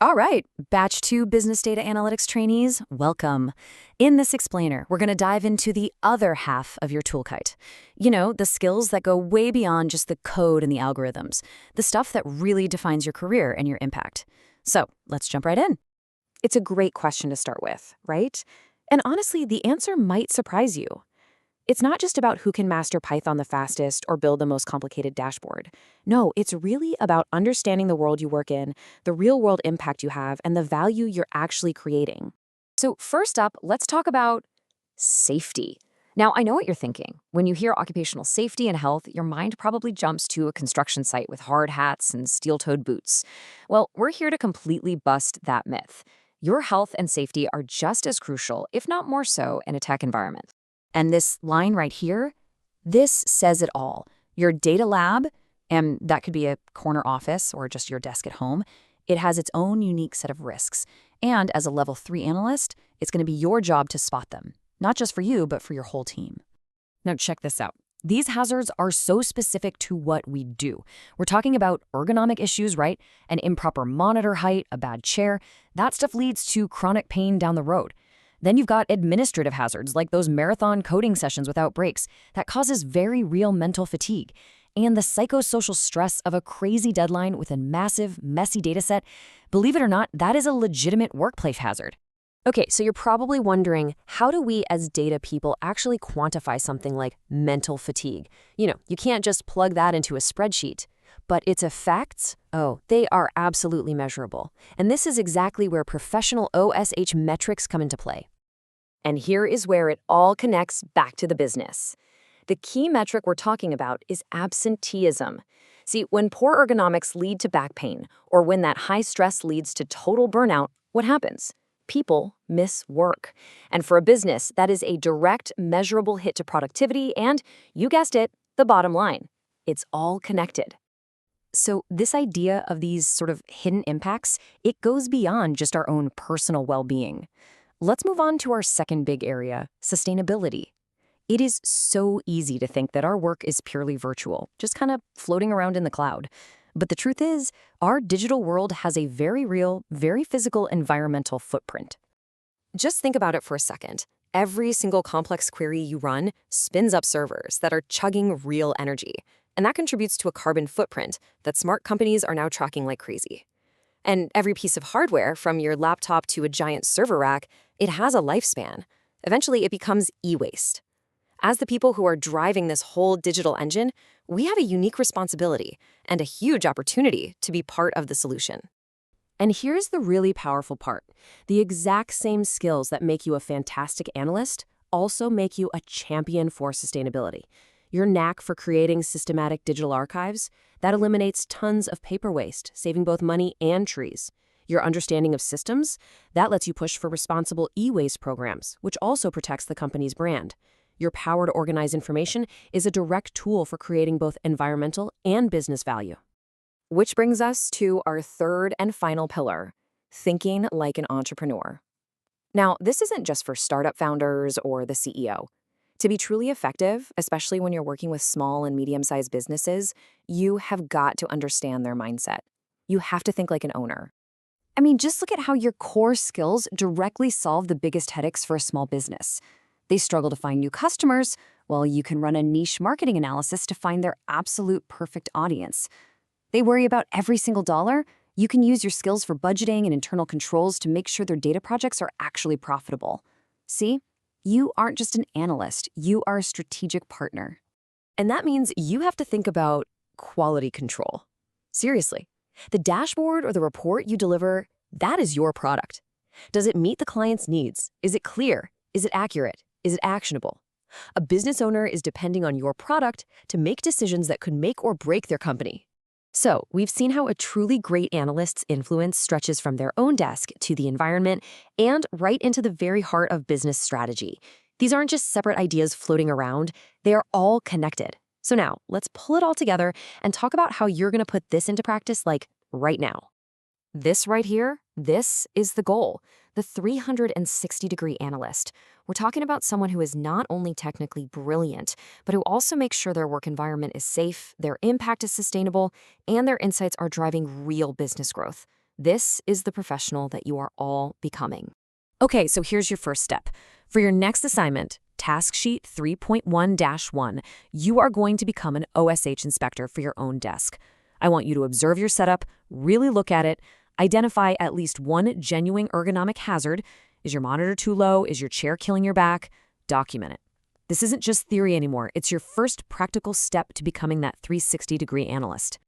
All right, Batch 2 Business Data Analytics trainees, welcome. In this explainer, we're going to dive into the other half of your toolkit. You know, the skills that go way beyond just the code and the algorithms, the stuff that really defines your career and your impact. So let's jump right in. It's a great question to start with, right? And honestly, the answer might surprise you. It's not just about who can master Python the fastest or build the most complicated dashboard. No, it's really about understanding the world you work in, the real-world impact you have, and the value you're actually creating. So first up, let's talk about safety. Now, I know what you're thinking. When you hear occupational safety and health, your mind probably jumps to a construction site with hard hats and steel-toed boots. Well, we're here to completely bust that myth. Your health and safety are just as crucial, if not more so, in a tech environment. And this line right here, this says it all. Your data lab, and that could be a corner office or just your desk at home, it has its own unique set of risks. And as a level 3 analyst, it's going to be your job to spot them, not just for you, but for your whole team. Now check this out. These hazards are so specific to what we do. We're talking about ergonomic issues, right? An improper monitor height, a bad chair. That stuff leads to chronic pain down the road. Then you've got administrative hazards like those marathon coding sessions without breaks. That causes very real mental fatigue. And the psychosocial stress of a crazy deadline with a massive, messy data set. Believe it or not, that is a legitimate workplace hazard. Okay, so you're probably wondering, how do we as data people actually quantify something like mental fatigue? You can't just plug that into a spreadsheet. But its effects, they are absolutely measurable. And this is exactly where professional OSH metrics come into play. And here is where it all connects back to the business. The key metric we're talking about is absenteeism. See, when poor ergonomics lead to back pain, or when that high stress leads to total burnout, what happens? People miss work. And for a business, that is a direct, measurable hit to productivity and, you guessed it, the bottom line. It's all connected. So this idea of these sort of hidden impacts, it goes beyond just our own personal well-being. Let's move on to our second big area, sustainability. It is so easy to think that our work is purely virtual, just kind of floating around in the cloud. But the truth is, our digital world has a very real, very physical environmental footprint. Just think about it for a second. Every single complex query you run spins up servers that are chugging real energy. And that contributes to a carbon footprint that smart companies are now tracking like crazy. And every piece of hardware, from your laptop to a giant server rack, it has a lifespan. Eventually, it becomes e-waste. As the people who are driving this whole digital engine, we have a unique responsibility and a huge opportunity to be part of the solution. And here's the really powerful part. The exact same skills that make you a fantastic analyst also make you a champion for sustainability. Your knack for creating systematic digital archives, that eliminates tons of paper waste, saving both money and trees. Your understanding of systems, that lets you push for responsible e-waste programs, which also protects the company's brand. Your power to organize information is a direct tool for creating both environmental and business value. Which brings us to our third and final pillar, thinking like an entrepreneur. Now, this isn't just for startup founders or the CEO. To be truly effective, especially when you're working with small and medium-sized businesses, you have got to understand their mindset. You have to think like an owner. I mean, just look at how your core skills directly solve the biggest headaches for a small business. They struggle to find new customers, while you can run a niche marketing analysis to find their absolute perfect audience. They worry about every single dollar. You can use your skills for budgeting and internal controls to make sure their data projects are actually profitable. See? You aren't just an analyst, you are a strategic partner. And that means you have to think about quality control. Seriously, the dashboard or the report you deliver, that is your product. Does it meet the client's needs? Is it clear? Is it accurate? Is it actionable? A business owner is depending on your product to make decisions that could make or break their company. So, we've seen how a truly great analyst's influence stretches from their own desk to the environment and right into the very heart of business strategy. These aren't just separate ideas floating around, they are all connected. So now, let's pull it all together and talk about how you're going to put this into practice, like right now. This right here, this is the goal, the 360-degree analyst. We're talking about someone who is not only technically brilliant, but who also makes sure their work environment is safe, their impact is sustainable, and their insights are driving real business growth. This is the professional that you are all becoming. Okay, so here's your first step. For your next assignment, Task Sheet 3.1-1, you are going to become an OSH inspector for your own desk. I want you to observe your setup, really look at it, identify at least one genuine ergonomic hazard. Is your monitor too low? Is your chair killing your back? Document it. This isn't just theory anymore. It's your first practical step to becoming that 360-degree analyst.